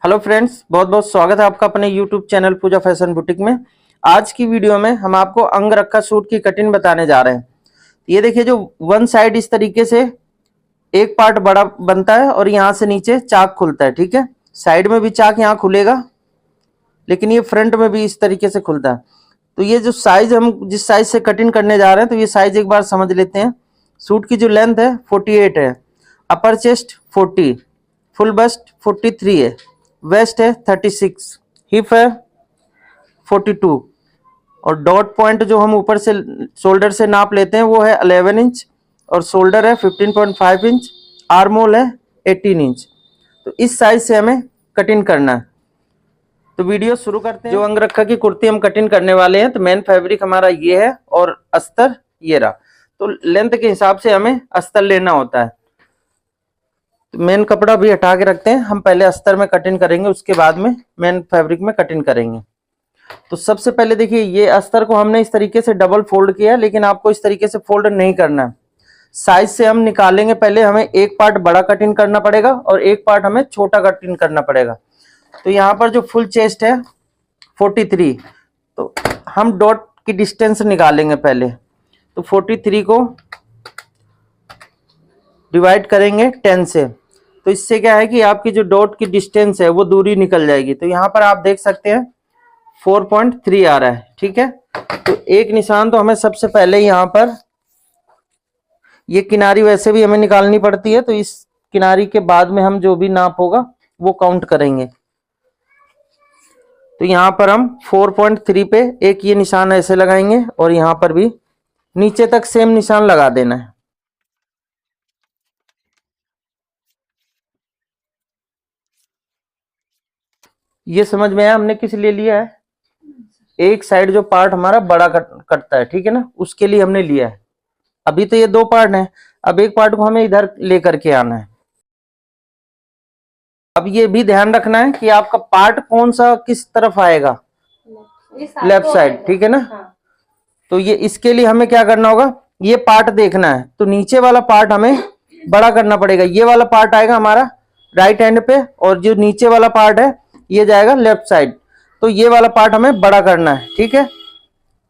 Hello friends, बहुत बहुत स्वागत है आपका अपने यूट्यूब चैनल पूजा फैशन बुटीक में। आज की वीडियो में हम आपको अंगरखा सूट की कटिंग बताने जा रहे हैं। ये देखिए, जो वन साइड इस तरीके से एक पार्ट बड़ा बनता है और यहाँ से नीचे चाक खुलता है। ठीक है, साइड में भी चाक यहाँ खुलेगा, लेकिन ये फ्रंट में भी इस तरीके से खुलता है। तो ये जो साइज हम जिस साइज से कटिंग करने जा रहे हैं, तो ये साइज एक बार समझ लेते हैं। सूट की जो लेंथ है 48 है, अपर चेस्ट 40, फुल बस्ट 43 है, वेस्ट है 36, हिप है 42 और डॉट पॉइंट जो हम ऊपर से शोल्डर से नाप लेते हैं वो है 11 इंच और शोल्डर है 15.5 इंच, आर्म होल है 18 इंच। तो इस साइज से हमें कटिंग करना है। तो वीडियो शुरू करते हैं। जो अंगरखा की कुर्ती हम कटिंग करने वाले हैं, तो मेन फैब्रिक हमारा ये है और अस्तर ये रहा। तो लेंथ के हिसाब से हमें अस्तर लेना होता है। तो मेन कपड़ा भी हटा के रखते हैं, हम पहले अस्तर में कटिंग करेंगे, उसके बाद में मेन फैब्रिक में कटिंग करेंगे। तो सबसे पहले देखिए, ये अस्तर को हमने इस तरीके से डबल फोल्ड किया, लेकिन आपको इस तरीके से फोल्ड नहीं करना है। साइज से हम निकालेंगे, पहले हमें एक पार्ट बड़ा कटिंग करना पड़ेगा और एक पार्ट हमें छोटा कटिंग करना पड़ेगा। तो यहाँ पर जो फुल चेस्ट है 43, तो हम डॉट की डिस्टेंस निकालेंगे पहले। तो 43 को डिवाइड करेंगे 10 से, तो इससे क्या है कि आपकी जो डॉट की डिस्टेंस है वो दूरी निकल जाएगी। तो यहाँ पर आप देख सकते हैं 4.3 आ रहा है। ठीक है, तो एक निशान तो हमें सबसे पहले यहाँ पर, ये किनारी वैसे भी हमें निकालनी पड़ती है, तो इस किनारी के बाद में हम जो भी नाप होगा वो काउंट करेंगे। तो यहाँ पर हम 4.3 पे एक ये निशान ऐसे लगाएंगे और यहाँ पर भी नीचे तक सेम निशान लगा देना है। ये समझ में आया हमने किस लिए लिया है? एक साइड जो पार्ट हमारा बड़ा कटता है, ठीक है ना, उसके लिए हमने लिया है। अभी तो ये दो पार्ट हैं, अब एक पार्ट को हमें इधर लेकर के आना है। अब ये भी ध्यान रखना है कि आपका पार्ट कौन सा किस तरफ आएगा, लेफ्ट साइड, ठीक है ना। तो ये इसके लिए हमें क्या करना होगा, ये पार्ट देखना है। तो नीचे वाला पार्ट हमें बड़ा करना पड़ेगा। ये वाला पार्ट आएगा हमारा राइट हैंड पे और जो नीचे वाला पार्ट है ये जाएगा लेफ्ट साइड। तो ये वाला पार्ट हमें बड़ा करना है। ठीक है,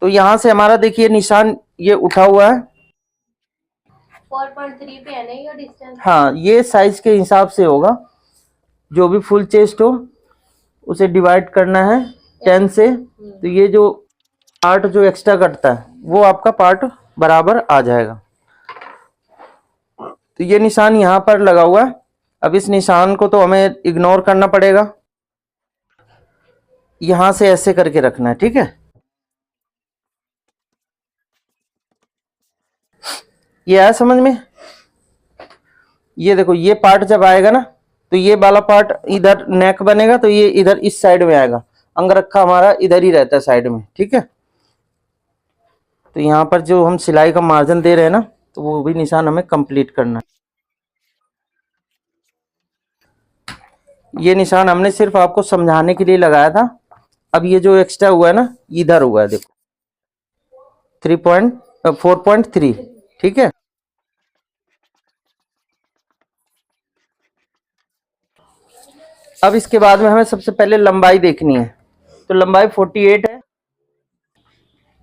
तो यहां से हमारा देखिए निशान ये उठा हुआ है 4.3 पे है नहीं ये डिस्टेंस। हाँ, ये साइज के हिसाब से होगा। जो भी फुल चेस्ट हो उसे डिवाइड करना है 10 से। तो ये जो पार्ट जो एक्स्ट्रा कटता है वो आपका पार्ट बराबर आ जाएगा। तो ये निशान यहाँ पर लगा हुआ है। अब इस निशान को तो हमें इग्नोर करना पड़ेगा, यहां से ऐसे करके रखना है। ठीक है, ये आया समझ में? ये देखो, ये पार्ट जब आएगा ना, तो ये वाला पार्ट इधर नेक बनेगा, तो ये इधर इस साइड में आएगा। अंगरखा हमारा इधर ही रहता है साइड में। ठीक है, तो यहाँ पर जो हम सिलाई का मार्जिन दे रहे हैं ना, तो वो भी निशान हमें कंप्लीट करना है। ये निशान हमने सिर्फ आपको समझाने के लिए लगाया था। अब ये जो एक्स्ट्रा हुआ है ना, इधर हुआ है, देखो 4.3। ठीक है, अब इसके बाद में हमें सबसे पहले लंबाई देखनी है। तो लंबाई 48 है,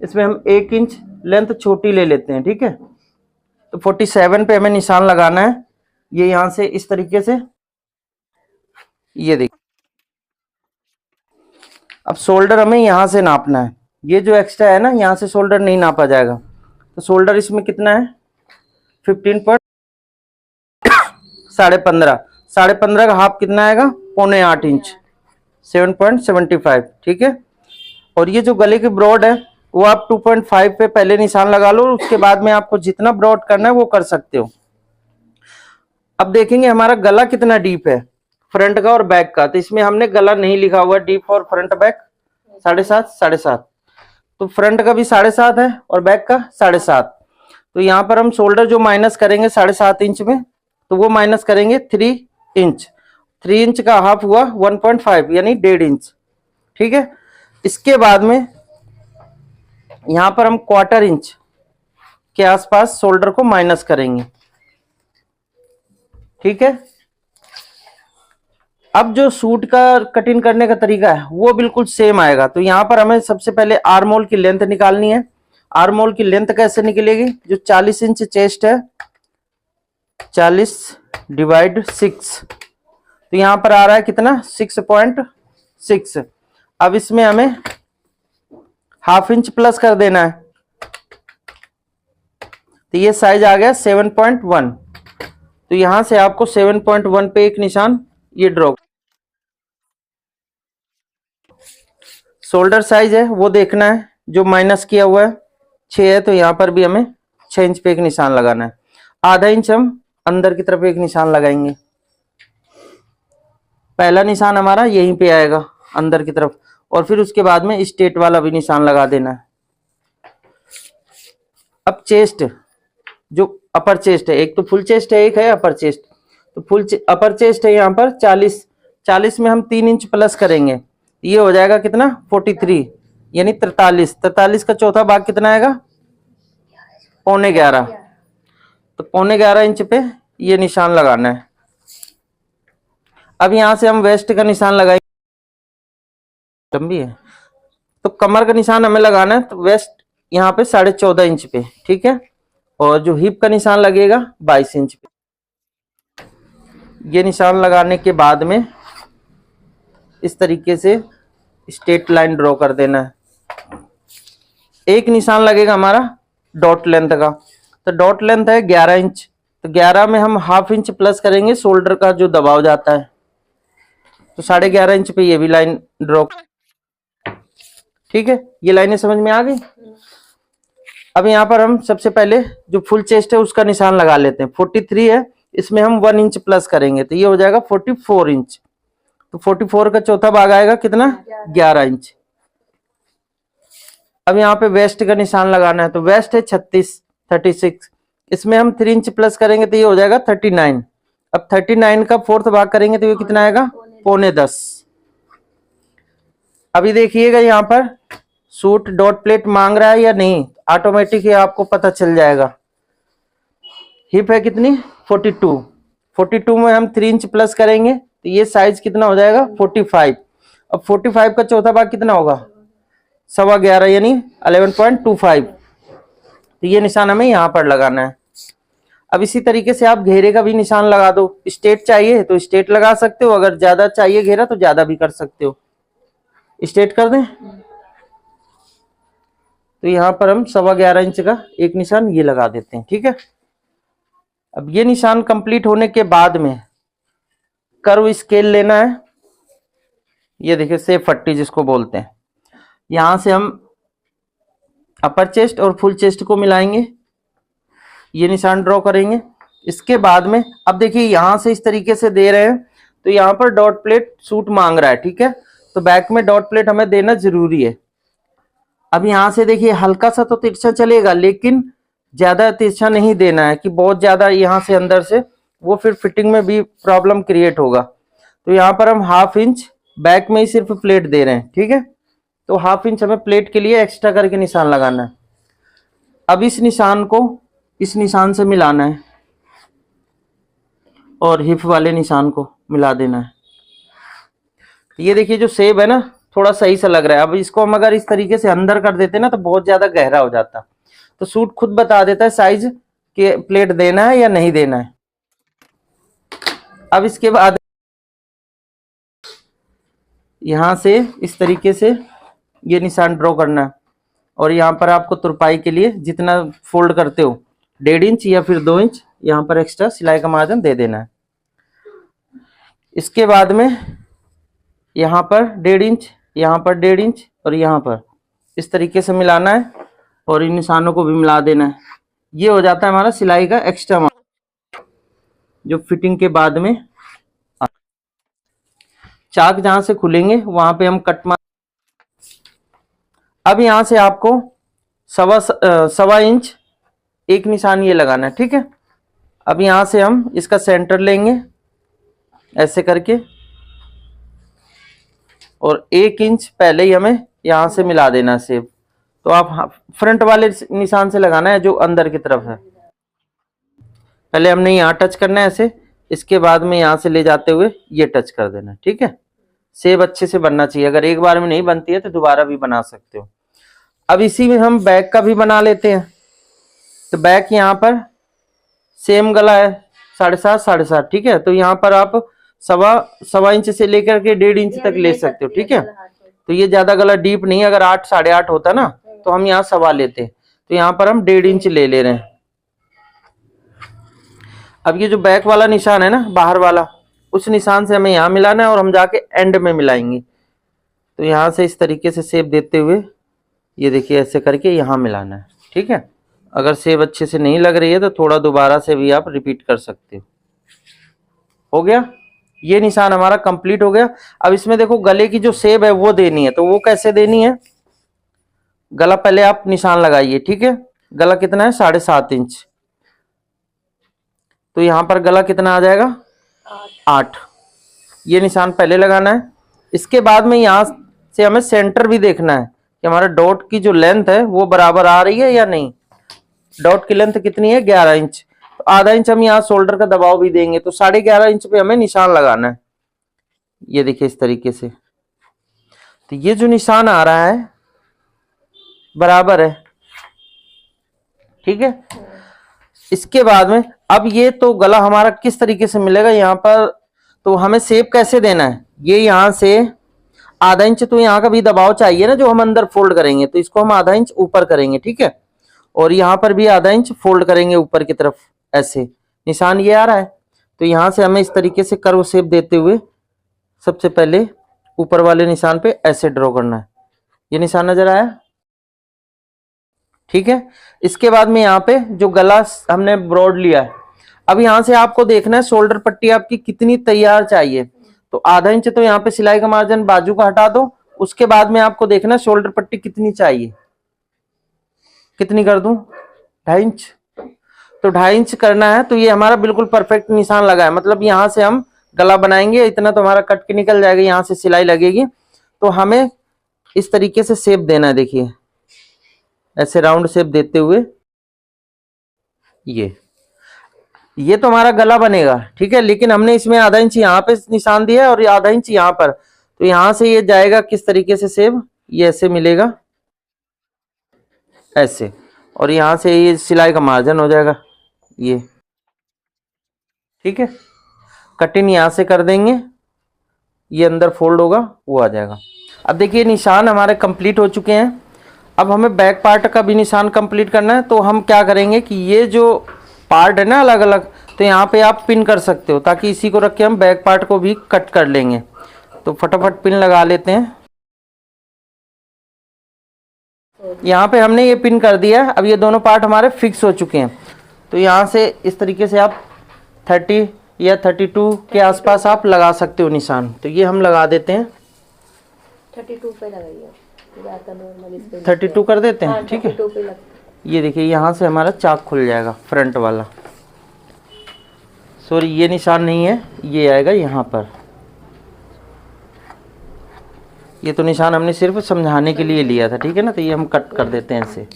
इसमें हम 1 इंच लेंथ छोटी ले लेते हैं। ठीक है, तो 47 पे हमें निशान लगाना है। ये यहां से इस तरीके से, ये देखिए। अब शोल्डर हमें यहां से नापना है। ये जो एक्स्ट्रा है ना, यहां से शोल्डर नहीं नापा जाएगा। तो शोल्डर इसमें कितना है 15.15 का हाफ कितना आएगा, 7.25 इंच, 7.75। ठीक है, और ये जो गले की ब्रॉड है वो आप 2.5 पे पहले निशान लगा लो, उसके बाद में आपको जितना ब्रॉड करना है वो कर सकते हो। अब देखेंगे हमारा गला कितना डीप है, फ्रंट का और बैक का। तो इसमें हमने गला नहीं लिखा हुआ डीप और फ्रंट बैक 7.5। तो फ्रंट का भी 7.5 है और बैक का 7.5। तो यहाँ पर हम शोल्डर जो माइनस करेंगे 7.5 इंच में, तो वो माइनस करेंगे 3 इंच। 3 इंच का हाफ हुआ 1.5 यानी 1.5 इंच। ठीक है, इसके बाद में यहाँ पर हम 1/4 इंच के आसपास शोल्डर को माइनस करेंगे। ठीक है, अब जो सूट का कटिंग करने का तरीका है वो बिल्कुल सेम आएगा। तो यहाँ पर हमें सबसे पहले आर्म होल की लेंथ निकालनी है। आर्म होल की लेंथ कैसे निकलेगी, जो 40 इंच चेस्ट है 40 डिवाइड 6, तो यहाँ पर आ रहा है कितना 6.6। अब इसमें हमें हाफ इंच प्लस कर देना है, तो ये साइज आ गया 7.1। तो यहां से आपको 7.1 पे एक निशान ये ड्रॉ। शोल्डर साइज है वो देखना है, जो माइनस किया हुआ है 6 है, तो यहाँ पर भी हमें 6 इंच पे एक निशान लगाना है। आधा इंच हम अंदर की तरफ एक निशान लगाएंगे। पहला निशान हमारा यहीं पे आएगा अंदर की तरफ, और फिर उसके बाद में स्ट्रेट वाला भी निशान लगा देना है। अब चेस्ट, जो अपर चेस्ट है, एक तो फुल चेस्ट है एक है अपर चेस्ट, तो अपर चेस्ट है यहाँ पर 40 में हम 3 इंच प्लस करेंगे, ये हो जाएगा कितना 43, यानी 43 का चौथा भाग कितना आएगा 11.25। तो 11.25 इंच पे ये निशान लगाना है। अब यहां से हम वेस्ट का निशान लगाएंगे, लंबी है तो कमर का निशान हमें लगाना है, तो वेस्ट यहाँ पे 14.5 इंच पे, ठीक है। और जो हिप का निशान लगेगा 22 इंच पे। ये निशान लगाने के बाद में इस तरीके से स्ट्रेट लाइन ड्रॉ कर देना है। एक निशान लगेगा हमारा डॉट लेंथ का, तो डॉट लेंथ है 11 इंच, तो 11 में हम हाफ इंच प्लस करेंगे शोल्डर का जो दबाव जाता है, तो 11.5 इंच पे ये भी लाइन ड्रॉ, ठीक है। ये लाइनें समझ में आ गई। अब यहाँ पर हम सबसे पहले जो फुल चेस्ट है उसका निशान लगा लेते हैं। 43 है, इसमें हम 1 इंच प्लस करेंगे, तो ये हो जाएगा 44 इंच। तो 44 का चौथा भाग आएगा कितना 11 इंच। अब यहाँ पे वेस्ट का निशान लगाना है, तो वेस्ट है 36, इसमें हम 3 इंच प्लस करेंगे, तो ये हो जाएगा 39। अब 39 का फोर्थ भाग करेंगे तो ये कितना आएगा 9.25। अभी देखिएगा यहाँ पर सूट डॉट प्लेट मांग रहा है या नहीं, ऑटोमेटिक ही आपको पता चल जाएगा। हिप है कितनी 42 में हम 3 इंच प्लस करेंगे, तो ये साइज कितना हो जाएगा 45। अब 45 का चौथा भाग कितना होगा 11.25 यानी 11.25। तो ये निशान हमें यहाँ पर लगाना है। अब इसी तरीके से आप घेरे का भी निशान लगा दो। स्ट्रेट चाहिए तो स्ट्रेट लगा सकते हो, अगर ज्यादा चाहिए घेरा तो ज्यादा भी कर सकते हो। स्ट्रेट कर दें, तो यहाँ पर हम 11.25 इंच का एक निशान ये लगा देते हैं, ठीक है। अब ये निशान कंप्लीट होने के बाद में कर्व स्केल लेना है। ये देखिए सेफ पट्टी जिसको बोलते हैं, यहां से हम अपर चेस्ट और फुल चेस्ट को मिलाएंगे, ये निशान ड्रॉ करेंगे। इसके बाद में अब देखिए यहां से इस तरीके से दे रहे हैं, तो यहाँ पर डॉट प्लेट सूट मांग रहा है, ठीक है, तो बैक में डॉट प्लेट हमें देना जरूरी है। अब यहां से देखिए हल्का सा तो तिरछा चलेगा, लेकिन ज्यादा तिरछा नहीं देना है कि बहुत ज्यादा यहां से अंदर से, वो फिर फिटिंग में भी प्रॉब्लम क्रिएट होगा। तो यहाँ पर हम हाफ इंच बैक में ही सिर्फ प्लेट दे रहे हैं, ठीक है। तो हाफ इंच हमें प्लेट के लिए एक्स्ट्रा करके निशान लगाना है। अब इस निशान को इस निशान से मिलाना है और हिप वाले निशान को मिला देना है। ये देखिए जो शेप है ना थोड़ा सही से लग रहा है। अब इसको हम अगर इस तरीके से अंदर कर देते ना तो बहुत ज्यादा गहरा हो जाता, तो सूट खुद बता देता है साइज के प्लेट देना है या नहीं देना है। अब इसके बाद यहां से इस तरीके से ये निशान ड्रॉ करना है, और यहाँ पर आपको तुरपाई के लिए जितना फोल्ड करते हो 1.5 इंच या फिर 2 इंच यहाँ पर एक्स्ट्रा सिलाई का मार्जिन दे देना है। इसके बाद में यहाँ पर 1.5 इंच, यहाँ पर 1.5 इंच और यहाँ पर इस तरीके से मिलाना है, और इन निशानों को भी मिला देना है। ये हो जाता है हमारा सिलाई का एक्स्ट्रा मार्जिन, जो फिटिंग के बाद में चाक जहां से खुलेंगे वहां पे हम कट मार। अब यहां से आपको 1.25 इंच एक निशान ये लगाना है, ठीक है। अब यहां से हम इसका सेंटर लेंगे ऐसे करके, और 1 इंच पहले ही हमें यहां से मिला देना है सेप। तो आप फ्रंट वाले निशान से लगाना है जो अंदर की तरफ है। पहले हमने यहाँ टच करना है ऐसे, इसके बाद में यहाँ से ले जाते हुए ये टच कर देना, ठीक है। सेब अच्छे से बनना चाहिए, अगर एक बार में नहीं बनती है तो दोबारा भी बना सकते हो। अब इसी में हम बैक का भी बना लेते हैं। तो बैक यहाँ पर सेम गला है 7.5 7.5, ठीक है। तो यहाँ पर आप सवा इंच से लेकर के 1.5 इंच तक ले सकते हो, ठीक है। तो ये ज्यादा गला डीप नहीं, अगर 8 8.5 होता ना तो हम यहाँ सवा लेते, तो यहाँ पर हम 1.5 इंच ले रहे हैं। अब ये जो बैक वाला निशान है ना, बाहर वाला, उस निशान से हमें यहाँ मिलाना है और हम जाके एंड में मिलाएंगे। तो यहाँ से इस तरीके से शेप देते हुए ये देखिए ऐसे करके यहाँ मिलाना है, ठीक है। अगर शेप अच्छे से नहीं लग रही है तो थोड़ा दोबारा से भी आप रिपीट कर सकते हो गया, ये निशान हमारा कंप्लीट हो गया। अब इसमें देखो गले की जो शेप है वो देनी है, तो वो कैसे देनी है, गला पहले आप निशान लगाइए, ठीक है। गला कितना है 7.5 इंच, तो यहां पर गला कितना आ जाएगा 8। ये निशान पहले लगाना है। इसके बाद में यहां से हमें सेंटर भी देखना है कि हमारा डॉट की जो लेंथ है वो बराबर आ रही है या नहीं। डॉट की लेंथ कितनी है 11 इंच, तो आधा इंच हम यहाँ शोल्डर का दबाव भी देंगे, तो 11.5 इंच पे हमें निशान लगाना है। ये देखिए इस तरीके से, तो ये जो निशान आ रहा है बराबर है, ठीक है। इसके बाद में अब ये तो गला हमारा किस तरीके से मिलेगा यहाँ पर, तो हमें शेप कैसे देना है, ये यहाँ से आधा इंच तो यहाँ का भी दबाव चाहिए ना जो हम अंदर फोल्ड करेंगे, तो इसको हम आधा इंच ऊपर करेंगे, ठीक है। और यहाँ पर भी आधा इंच फोल्ड करेंगे ऊपर की तरफ, ऐसे निशान ये आ रहा है। तो यहाँ से हमें इस तरीके से कर्व शेप देते हुए सबसे पहले ऊपर वाले निशान पे ऐसे ड्रॉ करना है। ये निशान नजर आया, ठीक है। इसके बाद में यहाँ पे जो गला हमने ब्रॉड लिया है, अब यहाँ से आपको देखना है शोल्डर पट्टी आपकी कितनी तैयार चाहिए। तो आधा इंच तो यहाँ पे सिलाई का मार्जिन बाजू का हटा दो, उसके बाद में आपको देखना है शोल्डर पट्टी कितनी चाहिए। कितनी कर दूं 2.5 इंच, तो 2.5 इंच करना है। तो ये हमारा बिल्कुल परफेक्ट निशान लगा है, मतलब यहाँ से हम गला बनाएंगे इतना तो हमारा कट के निकल जाएगा, यहाँ से सिलाई लगेगी। तो हमें इस तरीके से शेप देना है, देखिए ऐसे राउंड शेप देते हुए ये तो हमारा गला बनेगा, ठीक है। लेकिन हमने इसमें आधा इंच यहाँ पे निशान दिया है और आधा इंच यहाँ पर, तो यहाँ से ये जाएगा किस तरीके से शेप, ये ऐसे मिलेगा ऐसे, और यहाँ से ये सिलाई का मार्जिन हो जाएगा ये, ठीक है। कटिंग यहाँ से कर देंगे, ये अंदर फोल्ड होगा वो आ जाएगा। अब देखिए निशान हमारे कंप्लीट हो चुके हैं। अब हमें बैक पार्ट का भी निशान कंप्लीट करना है, तो हम क्या करेंगे कि ये जो पार्ट है ना अलग अलग, तो यहाँ पे आप पिन कर सकते हो, ताकि इसी को रख के हम बैक पार्ट को भी कट कर लेंगे। तो फटाफट पिन लगा लेते हैं। यहाँ पे हमने ये पिन कर दिया है। अब ये दोनों पार्ट हमारे फिक्स हो चुके हैं। तो यहाँ से इस तरीके से आप 30 या 32 के आसपास आप लगा सकते हो निशान। तो ये हम लगा देते हैं, 32 पे लगाइए, 32 कर देते हैं, ठीक है। ये देखिए यहाँ से हमारा चाक खुल जाएगा फ्रंट वाला, सॉरी ये निशान नहीं है, ये आएगा यहाँ पर। ये तो निशान हमने सिर्फ समझाने के लिए लिया था, ठीक है ना। तो ये हम कट कर देते हैं ऐसे,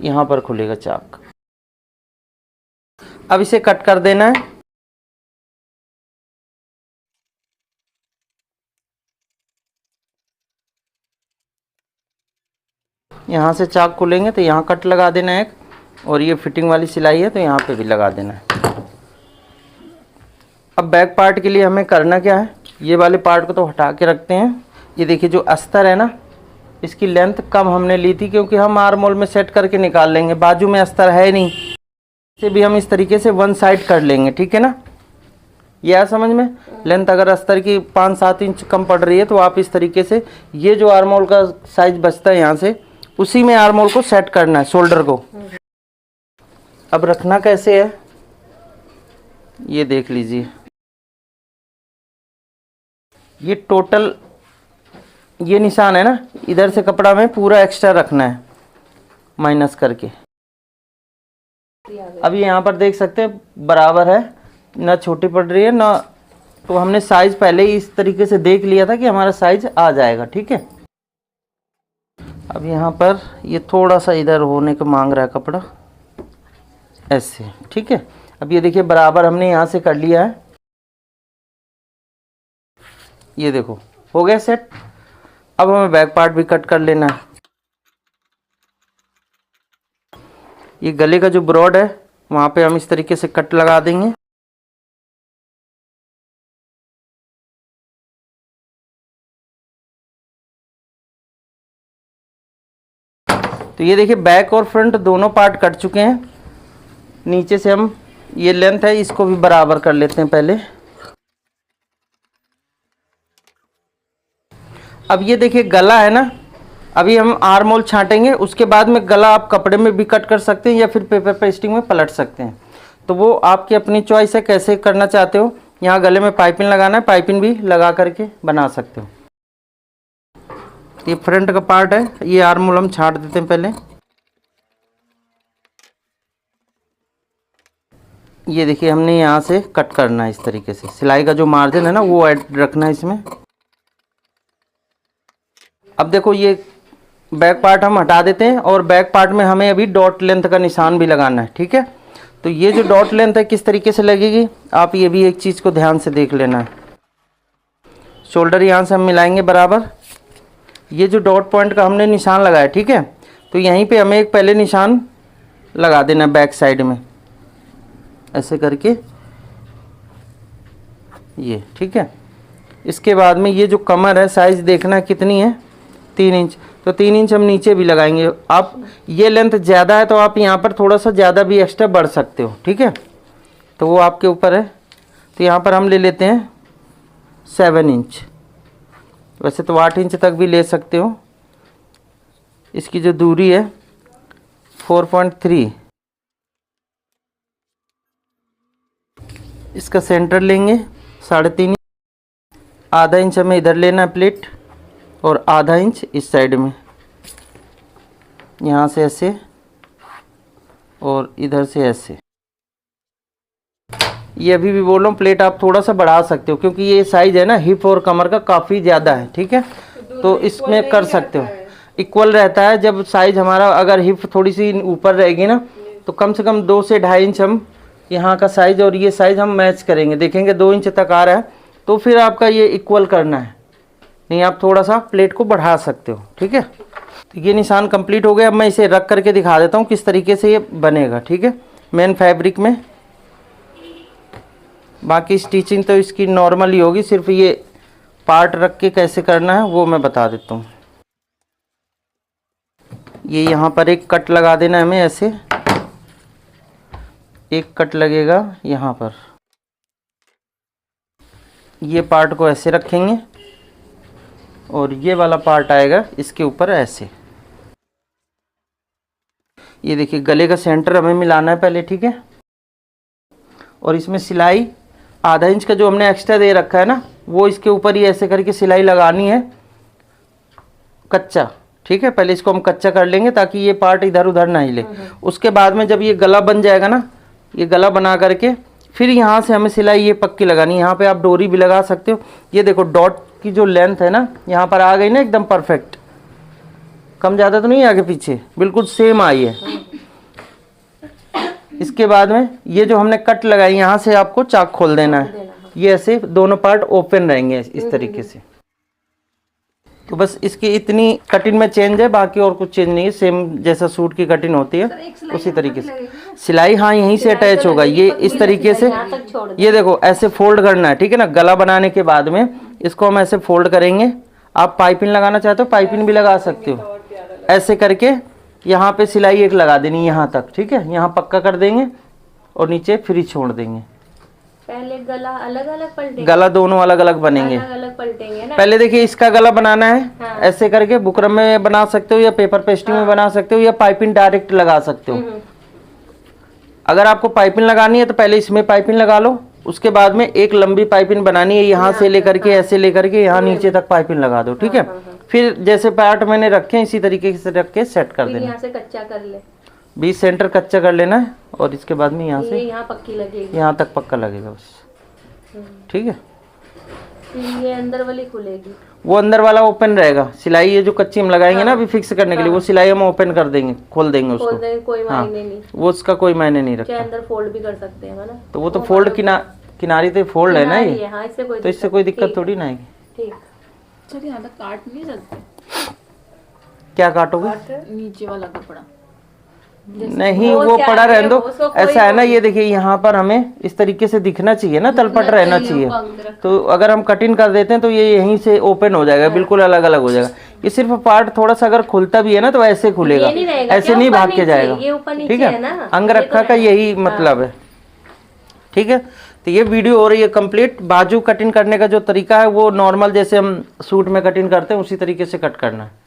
यहाँ पर खुलेगा चाक। अब इसे कट कर देना है। यहाँ से चाक खुलेंगे तो यहाँ कट लगा देना है, और ये फिटिंग वाली सिलाई है तो यहाँ पे भी लगा देना है। अब बैक पार्ट के लिए हमें करना क्या है, ये वाले पार्ट को तो हटा के रखते हैं। ये देखिए जो अस्तर है ना, इसकी लेंथ कम हमने ली थी, क्योंकि हम आर्म होल में सेट करके निकाल लेंगे, बाजू में अस्तर है नहीं, इसे भी हम इस तरीके से वन साइड कर लेंगे, ठीक है ना। ये है समझ में। लेंथ अगर अस्तर की 5-7 इंच कम पड़ रही है तो आप इस तरीके से, ये जो आर्म होल का साइज बचता है यहाँ से, उसी में आर्म होल को सेट करना है, शोल्डर को। अब रखना कैसे है ये देख लीजिए। ये टोटल ये निशान है ना, इधर से कपड़ा में पूरा एक्स्ट्रा रखना है माइनस करके। अब ये यहाँ पर देख सकते हैं बराबर है, ना छोटी पड़ रही है ना, तो हमने साइज पहले ही इस तरीके से देख लिया था कि हमारा साइज आ जाएगा, ठीक है। अब यहाँ पर ये थोड़ा सा इधर होने को मांग रहा है कपड़ा, ऐसे, ठीक है। अब ये देखिए बराबर हमने यहाँ से कर लिया है, ये देखो हो गया सेट। अब हमें बैक पार्ट भी कट कर लेना है। ये गले का जो ब्रॉड है वहाँ पे हम इस तरीके से कट लगा देंगे। तो ये देखिए बैक और फ्रंट दोनों पार्ट कट चुके हैं। नीचे से हम ये लेंथ है इसको भी बराबर कर लेते हैं पहले। अब ये देखिए गला है ना, अभी हम आर्म होल छांटेंगे, उसके बाद में गला आप कपड़े में भी कट कर सकते हैं या फिर पेपर पेस्टिंग में पलट सकते हैं। तो वो आपकी अपनी चॉइस है कैसे करना चाहते हो। यहाँ गले में पाइपिंग लगाना है, पाइपिंग भी लगा करके बना सकते हो। ये फ्रंट का पार्ट है, ये आर्म होल हम छांट देते हैं पहले। ये देखिए हमने यहाँ से कट करना है इस तरीके से, सिलाई का जो मार्जिन है ना वो ऐड रखना है इसमें। अब देखो ये बैक पार्ट हम हटा देते हैं और बैक पार्ट में हमें अभी डॉट लेंथ का निशान भी लगाना है, ठीक है। तो ये जो डॉट लेंथ है किस तरीके से लगेगी, आप ये भी एक चीज़ को ध्यान से देख लेना है। शोल्डर यहाँ से हम मिलाएंगे बराबर। ये जो डॉट पॉइंट का हमने निशान लगाया, ठीक है, तो यहीं पे हमें एक पहले निशान लगा देना बैक साइड में ऐसे करके, ये ठीक है। इसके बाद में ये जो कमर है साइज देखना कितनी है, 3 इंच, तो 3 इंच हम नीचे भी लगाएंगे। आप ये लेंथ ज़्यादा है तो आप यहाँ पर थोड़ा सा ज़्यादा भी एक्स्ट्रा बढ़ सकते हो, ठीक है, तो वो आपके ऊपर है। तो यहाँ पर हम ले लेते हैं 7 इंच, वैसे तो 8 इंच तक भी ले सकते हो। इसकी जो दूरी है 4.3, इसका सेंटर लेंगे 3.5, आधा इंच हमें इधर लेना है प्लेट और आधा इंच इस साइड में, यहाँ से ऐसे और इधर से ऐसे। ये अभी भी बोल रहा हूँ प्लेट आप थोड़ा सा बढ़ा सकते हो क्योंकि ये साइज है ना हिप और कमर का काफ़ी ज़्यादा है, ठीक है, तो इसमें कर सकते हो। इक्वल रहता है जब साइज हमारा, अगर हिप थोड़ी सी ऊपर रहेगी ना तो कम से कम 2 से 2.5 इंच हम यहाँ का साइज और ये साइज हम मैच करेंगे, देखेंगे 2 इंच तक आ रहा है तो फिर आपका ये इक्वल करना है, नहीं आप थोड़ा सा प्लेट को बढ़ा सकते हो, ठीक है। तो ये निशान कंप्लीट हो गया। अब मैं इसे रख करके दिखा देता हूँ किस तरीके से ये बनेगा, ठीक है, मेन फैब्रिक में। बाकी स्टिचिंग तो इसकी नॉर्मल ही होगी, सिर्फ ये पार्ट रख के कैसे करना है वो मैं बता देता हूँ। ये यहाँ पर एक कट लगा देना है हमें ऐसे, एक कट लगेगा यहाँ पर, ये पार्ट को ऐसे रखेंगे और ये वाला पार्ट आएगा इसके ऊपर ऐसे। ये देखिए गले का सेंटर हमें मिलाना है पहले, ठीक है, और इसमें सिलाई आधा इंच का जो हमने एक्स्ट्रा दे रखा है ना वो इसके ऊपर ही ऐसे करके सिलाई लगानी है कच्चा, ठीक है। पहले इसको हम कच्चा कर लेंगे ताकि ये पार्ट इधर उधर ना हिले। उसके बाद में जब ये गला बन जाएगा ना, ये गला बना करके फिर यहाँ से हमें सिलाई ये पक्की लगानी है। यहाँ पे आप डोरी भी लगा सकते हो। ये देखो डॉट की जो लेंथ है ना यहाँ पर आ गई ना एकदम परफेक्ट, कम ज़्यादा तो नहीं आगे पीछे, बिल्कुल सेम आई है। इसके बाद में ये जो हमने कट लगाई यहाँ से आपको चाक खोल देना है, ये ऐसे दोनों पार्ट ओपन रहेंगे इस तरीके से। तो बस इसकी इतनी कटिंग में चेंज है, बाकी और कुछ चेंज नहीं है, सेम जैसा सूट की कटिंग होती है उसी तरीके से। सिलाई हाँ यहीं से अटैच होगा, ये इस तरीके से, ये देखो ऐसे फोल्ड करना है, ठीक है ना। गला बनाने के बाद में इसको हम ऐसे फोल्ड करेंगे। आप पाइपिंग लगाना चाहते हो पाइपिंग भी लगा सकते हो, ऐसे करके यहाँ पे सिलाई एक लगा देनी यहाँ तक, ठीक है, यहाँ पक्का कर देंगे और नीचे फ्री छोड़ देंगे। पहले गला अलग अलग पलटेंगे, गला दोनों अलग अलग बनेंगे, अलग अलग पलटेंगे ना। पहले देखिए इसका गला बनाना है, हाँ। ऐसे करके बुकरम में बना सकते हो या पेपर पेस्टिंग में बना सकते हो या पाइपिंग डायरेक्ट लगा सकते हो। अगर आपको पाइपिंग लगानी है तो पहले इसमें पाइपिंग लगा लो, उसके बाद में एक लंबी पाइपिंग बनानी है, यहाँ से लेकर के ऐसे लेकर के यहाँ नीचे तक पाइपिंग लगा दो, ठीक है। फिर जैसे पार्ट मैंने रखे इसी तरीके से रख के सेट कर देना। यहाँ से कच्चा कर ले, 20 सेंटर कच्चा कर लेना है और इसके बाद में यहाँ से यहाँ पक्की लगेगी, यहाँ तक पक्का लगेगा बस, ठीक है। फिर ये अंदर वाली खुलेगी। वो अंदर वाला ओपन रहेगा। सिलाई ये जो कच्ची हम लगाएंगे ना अभी फिक्स करने के लिए, वो सिलाई हम ओपन कर देंगे, खोल देंगे उसको। खोल देंगे, कोई मायने नहीं। वो उसका कोई मायने नहीं चाहे रखता। अंदर फोल्ड भी कर सकते हैं, है ना। तो वो तो फोल्ड किनारी तो फोल्ड है ना ये, हाँ, इससे कोई तो इससे कोई दिक्कत थोड़ी ना आएगी। ठीक। चलिए यहाँ तक काट नहीं सकते। क्या काटोगे? नीचे वाला कपड़ा नहीं, वो क्या पड़ा है, रहने दो। उसको कोई ऐसा है ना, ये देखिए यहाँ पर हमें इस तरीके से दिखना चाहिए ना, तलपट रहना चाहिए। तो अगर हम कटिंग कर देते हैं तो ये यहीं से ओपन हो जाएगा, बिल्कुल अलग अलग हो जाएगा। ये सिर्फ पार्ट थोड़ा सा अगर खुलता भी है ना तो ऐसे खुलेगा, ये नहीं रहेगा, ऐसे क्या नहीं ऊपर भाग के नीचे? जाएगा। ये ऊपर नीचे ठीक है है ना, अंगरखा ये तो का है। यही मतलब है। ठीक है, तो ये वीडियो हो रही है कंप्लीट। बाजू कटिंग करने का जो तरीका है वो नॉर्मल जैसे हम सूट में कटिंग करते हैं उसी तरीके से कट करना है।